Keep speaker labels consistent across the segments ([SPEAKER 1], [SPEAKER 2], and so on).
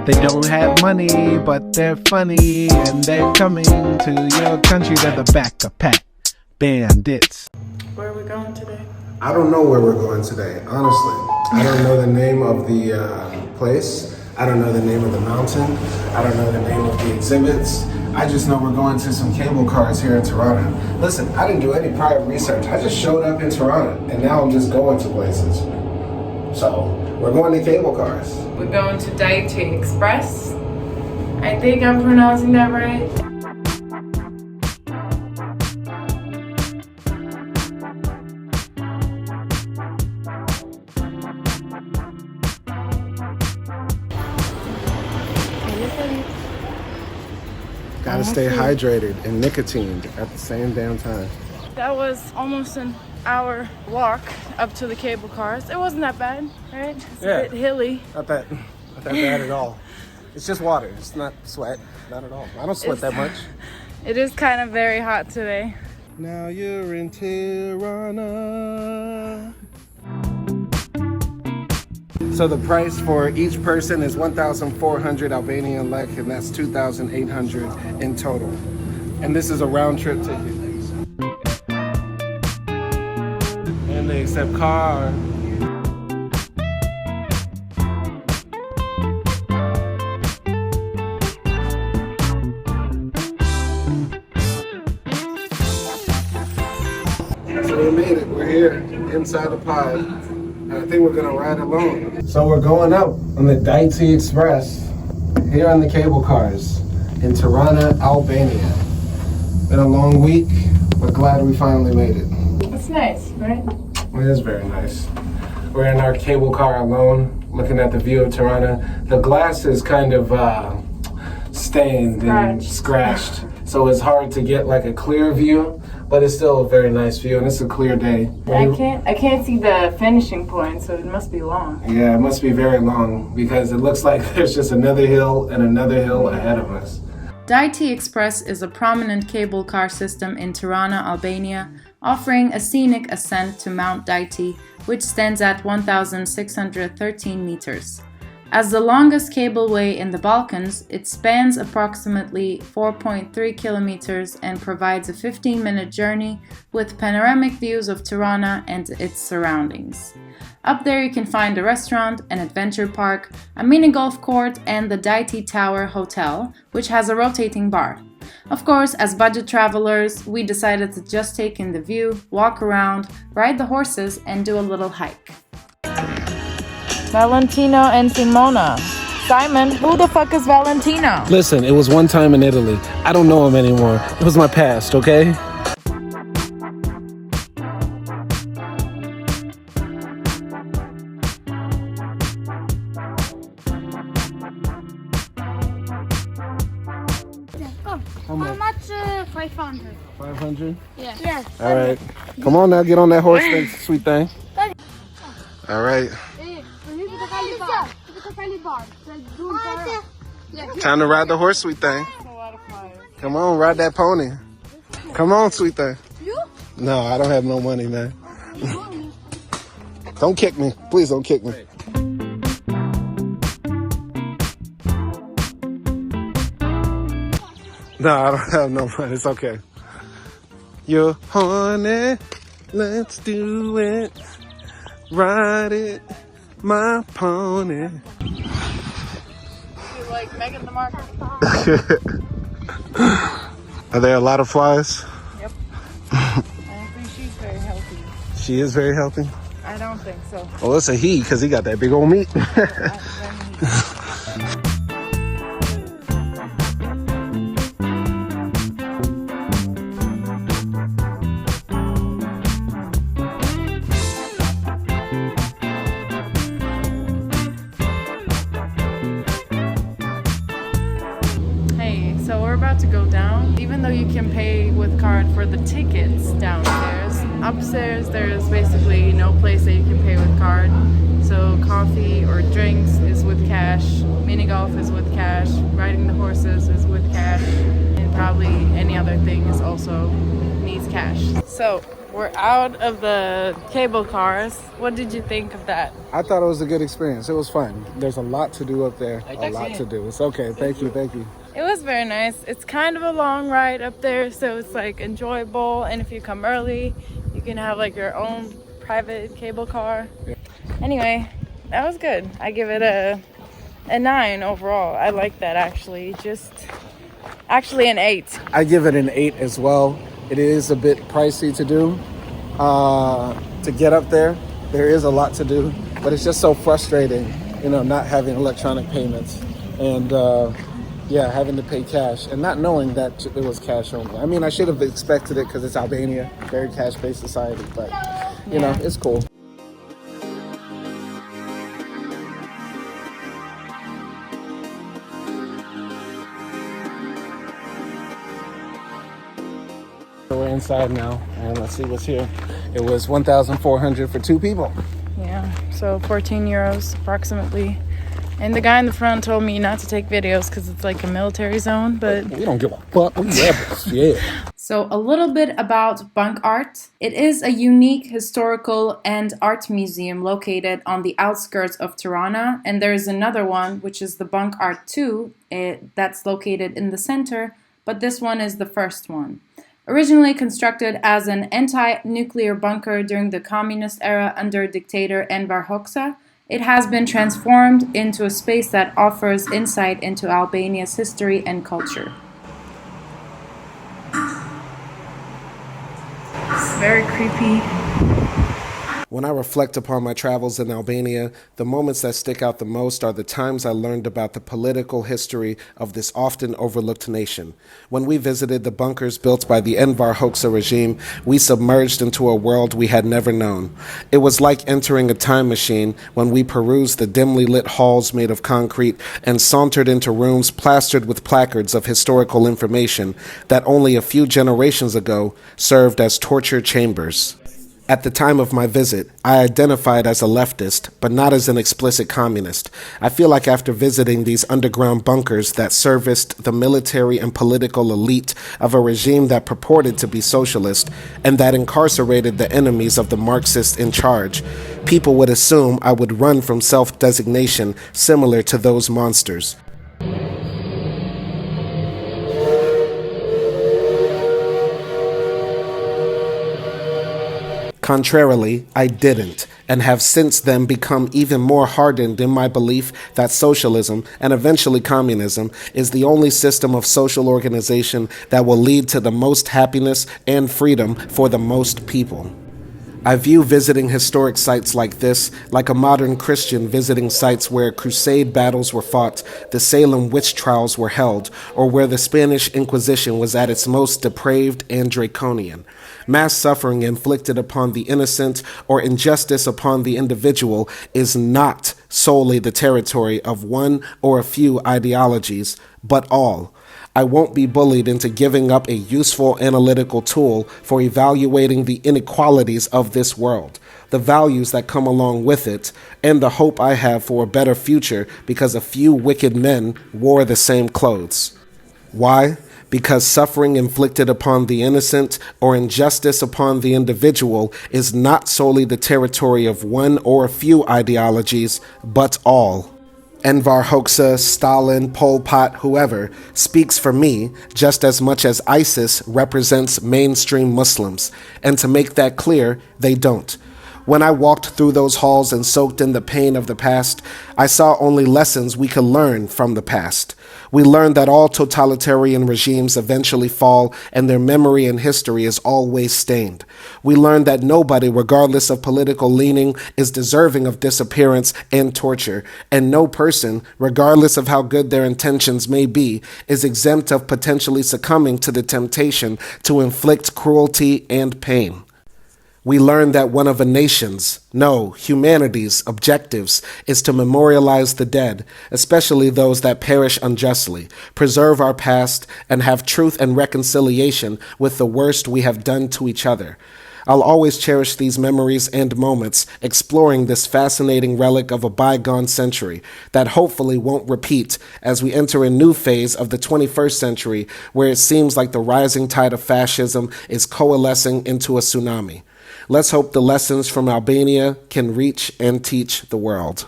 [SPEAKER 1] They don't have money, but they're funny, and they're coming to your country. They're the backpack bandits.
[SPEAKER 2] Where are we going today?
[SPEAKER 3] I don't know where we're going today, honestly. I don't know the name of the place. I don't know the name of the mountain. I don't know the name of the exhibits. I just know we're going to some cable cars here in Tirana. Listen, I didn't do any prior research. I just showed up in Tirana, and now I'm just going to places. So, we're going to cable cars.
[SPEAKER 2] We're going to Dajti Ekspres. I think I'm pronouncing that right.
[SPEAKER 3] Gotta stay hydrated and nicotined at the same damn time.
[SPEAKER 2] That was almost an hour walk up to the cable cars. It wasn't that bad, right? It's a bit hilly.
[SPEAKER 3] Not that bad at all. It's just water. It's not sweat. Not at all. I don't sweat that much.
[SPEAKER 2] It is kind of very hot today.
[SPEAKER 3] Now you're in Tirana. So the price for each person is 1,400 Albanian lek, and that's 2,800 in total. And this is a round trip ticket. And they accept car. So we made it. We're here inside the pod. And I think we're gonna ride alone. So we're going up on the Dajti Ekspres here on the cable cars in Tirana, Albania. Been a long week, but glad we finally made it.
[SPEAKER 2] It's nice, right?
[SPEAKER 3] It is very nice. We're in our cable car alone, looking at the view of Tirana. The glass is kind of stained and scratched, so it's hard to get like a clear view. But it's still a very nice view, and it's a clear day.
[SPEAKER 2] I can't see the finishing point, so it must be long.
[SPEAKER 3] Yeah, it must be very long because it looks like there's just another hill and another hill ahead of us.
[SPEAKER 4] Dajti Ekspres is a prominent cable car system in Tirana, Albania, offering a scenic ascent to Mount Dajti, which stands at 1,613 meters. As the longest cableway in the Balkans, it spans approximately 4.3 kilometers and provides a 15-minute journey with panoramic views of Tirana and its surroundings. Up there you can find a restaurant, an adventure park, a mini golf court, and the Dajti Tower Hotel, which has a rotating bar. Of course, as budget travelers, we decided to just take in the view, walk around, ride the horses, and do a little hike.
[SPEAKER 2] Valentino and Simona. Simon, who the fuck is Valentino?
[SPEAKER 3] Listen, it was one time in Italy. I don't know him anymore. It was my past, okay?
[SPEAKER 5] How much? 500.
[SPEAKER 3] 500?
[SPEAKER 5] Yeah. Yeah.
[SPEAKER 3] All right. Come on now, get on that horse thing, sweet thing. All right. Time to ride the horse, sweet thing. Come on, ride that pony. Come on, sweet thing.
[SPEAKER 5] You?
[SPEAKER 3] No, I don't have no money, man. Don't kick me. Please don't kick me. No, I don't have no money. It's okay. You're horny. Let's do it. Ride it, my pony.
[SPEAKER 2] You're like Megan the Markle.
[SPEAKER 3] Are there a lot of flies?
[SPEAKER 2] Yep. I think she's very healthy.
[SPEAKER 3] She is very healthy?
[SPEAKER 2] I don't think so.
[SPEAKER 3] Well, it's a he, because he got that big old meat.
[SPEAKER 2] So we're about to go down. Even though you can pay with card for the tickets downstairs, upstairs there's basically no place that you can pay with card. So coffee or drinks is with cash, mini golf is with cash, riding the horses is with cash, and probably any other thing is also needs cash. So we're out of the cable cars. What did you think of that?
[SPEAKER 3] I thought it was a good experience. It was fun. There's a lot to do up there. A lot to do. It's okay. Thank you.
[SPEAKER 2] It was very nice. It's kind of a long ride up there, so it's like enjoyable. And if you come early, you can have like your own private cable car.
[SPEAKER 3] Yeah.
[SPEAKER 2] Anyway, that was good. I give it a 9 overall. I like that actually. Actually an 8.
[SPEAKER 3] I give it an 8 as well. It is a bit pricey to do, to get up there. There is a lot to do, but it's just so frustrating, not having electronic payments and, having to pay cash and not knowing that it was cash only. I mean, I should have expected it because it's Albania, very cash-based society, but, it's cool. We're inside now, and let's see what's here. It was 1,400 for 2 people.
[SPEAKER 2] Yeah, so 14 euros approximately. And the guy in the front told me not to take videos because it's like a military zone, but
[SPEAKER 3] we don't give a fuck. We rebels. Yeah.
[SPEAKER 4] So a little bit about Bunk'Art. It is a unique historical and art museum located on the outskirts of Tirana, and there is another one, which is the Bunk'Art 2, that's located in the center, but this one is the first one. Originally constructed as an anti-nuclear bunker during the communist era under dictator Enver Hoxha, it has been transformed into a space that offers insight into Albania's history and culture. It's very creepy.
[SPEAKER 3] When I reflect upon my travels in Albania, the moments that stick out the most are the times I learned about the political history of this often overlooked nation. When we visited the bunkers built by the Enver Hoxha regime, we submerged into a world we had never known. It was like entering a time machine when we perused the dimly lit halls made of concrete and sauntered into rooms plastered with placards of historical information that only a few generations ago served as torture chambers. At the time of my visit, I identified as a leftist, but not as an explicit communist. I feel like after visiting these underground bunkers that serviced the military and political elite of a regime that purported to be socialist and that incarcerated the enemies of the Marxists in charge, people would assume I would run from self-designation similar to those monsters. Contrarily, I didn't, and have since then become even more hardened in my belief that socialism, and eventually communism, is the only system of social organization that will lead to the most happiness and freedom for the most people. I view visiting historic sites like this like a modern Christian visiting sites where crusade battles were fought, the Salem witch trials were held, or where the Spanish Inquisition was at its most depraved and draconian. Mass suffering inflicted upon the innocent or injustice upon the individual is not solely the territory of one or a few ideologies, but all. I won't be bullied into giving up a useful analytical tool for evaluating the inequalities of this world, the values that come along with it, and the hope I have for a better future because a few wicked men wore the same clothes. Why? Because suffering inflicted upon the innocent or injustice upon the individual is not solely the territory of one or a few ideologies, but all. Enver Hoxha, Stalin, Pol Pot, whoever, speaks for me just as much as ISIS represents mainstream Muslims. And to make that clear, they don't. When I walked through those halls and soaked in the pain of the past, I saw only lessons we could learn from the past. We learned that all totalitarian regimes eventually fall and their memory and history is always stained. We learned that nobody, regardless of political leaning, is deserving of disappearance and torture, and no person, regardless of how good their intentions may be, is exempt of potentially succumbing to the temptation to inflict cruelty and pain. We learned that one of a nation's, no, humanity's objectives is to memorialize the dead, especially those that perish unjustly, preserve our past, and have truth and reconciliation with the worst we have done to each other. I'll always cherish these memories and moments, exploring this fascinating relic of a bygone century that hopefully won't repeat as we enter a new phase of the 21st century where it seems like the rising tide of fascism is coalescing into a tsunami. Let's hope the lessons from Albania can reach and teach the world.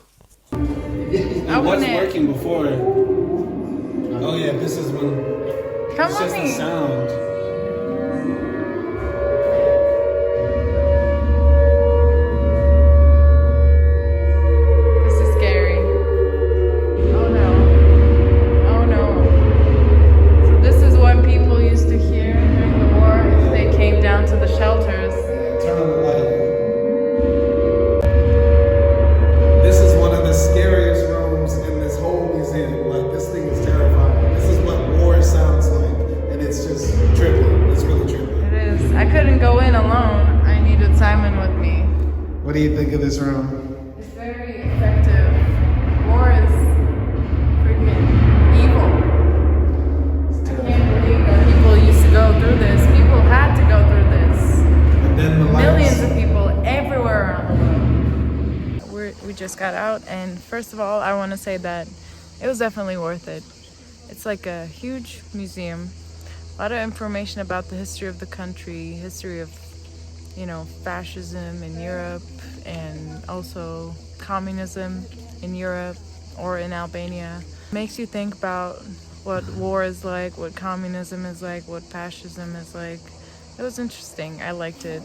[SPEAKER 2] I
[SPEAKER 3] was working before. Oh yeah, this is when
[SPEAKER 2] Come
[SPEAKER 3] it's
[SPEAKER 2] with
[SPEAKER 3] just
[SPEAKER 2] me.
[SPEAKER 3] the sound.
[SPEAKER 2] This is scary. Oh no. Oh no. So this is what people used to hear during the war if they came down to the shelters.
[SPEAKER 3] Turn on the light. This is one of the scariest rooms in this whole museum. Like, this thing is terrifying. This is what war sounds like, and it's just trippy. It's really trippy.
[SPEAKER 2] It is. I couldn't go in alone. I needed Simon with me.
[SPEAKER 3] What do you think of this room?
[SPEAKER 2] It's very effective. War is freaking evil. I can't believe that people used to go through this. People had to go through this.
[SPEAKER 3] And then the lights.
[SPEAKER 2] Millions of people everywhere around the world. We just got out, and first of all, I want to say that it was definitely worth it. It's like a huge museum. A lot of information about the history of the country, history of, fascism in Europe, and also communism in Europe or in Albania. Makes you think about what war is like, what communism is like, what fascism is like. It was interesting. I liked it.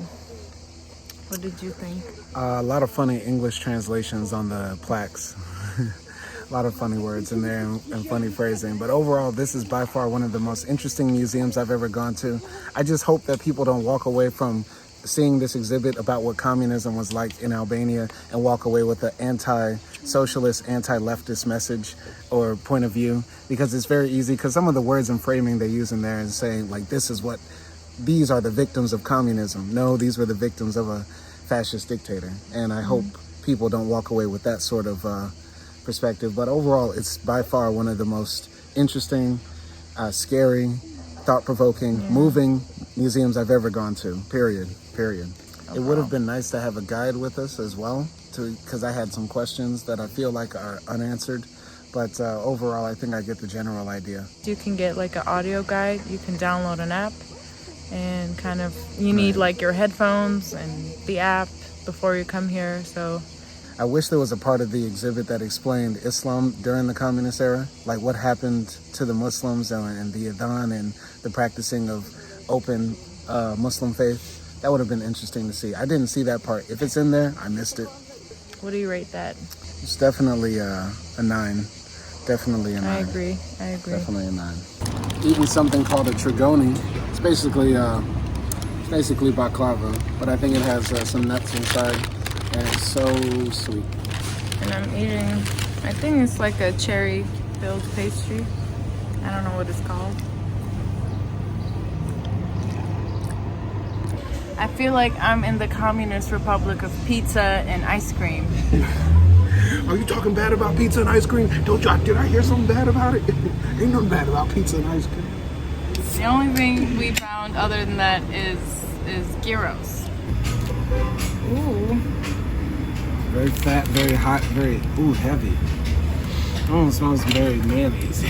[SPEAKER 2] What did you think?
[SPEAKER 1] A lot of funny English translations on the plaques. A lot of funny words in there and funny phrasing. But overall, this is by far one of the most interesting museums I've ever gone to. I just hope that people don't walk away from seeing this exhibit about what communism was like in Albania and walk away with an anti-socialist, anti-leftist message or point of view, because it's very easy, because some of the words and framing they use in there is saying, like, these are the victims of communism. No, these were the victims of a fascist dictator. And I hope people don't walk away with that sort of perspective. But overall, it's by far one of the most interesting, scary, thought-provoking, moving museums I've ever gone to, period. It would have been nice to have a guide with us as well, because I had some questions that I feel like are unanswered. But overall, I think I get the general idea.
[SPEAKER 2] You can get like an audio guide. You can download an app, and you need like your headphones and the app before you come here. So
[SPEAKER 1] I wish there was a part of the exhibit that explained Islam during the communist era, like what happened to the Muslims and the Adhan and the practicing of open Muslim faith. That would have been interesting to see. I didn't see that part. If it's in there, I missed it.
[SPEAKER 2] what do you rate that?
[SPEAKER 1] It's definitely a 9. Definitely a 9.
[SPEAKER 2] I agree.
[SPEAKER 1] Definitely a 9. Eating something called a trigoni. It's basically baklava, but I think it has some nuts inside, and it's so sweet.
[SPEAKER 2] And I'm eating, I think it's like a cherry-filled pastry. I don't know what it's called. I feel like I'm in the Communist Republic of pizza and ice cream.
[SPEAKER 3] Are you talking bad about pizza and ice cream? Did I hear something bad about it? Ain't nothing bad about pizza and ice cream.
[SPEAKER 2] The only thing we found other than that is gyros. Ooh.
[SPEAKER 1] Very fat, very hot, very heavy. Oh, it smells very mayonnaise.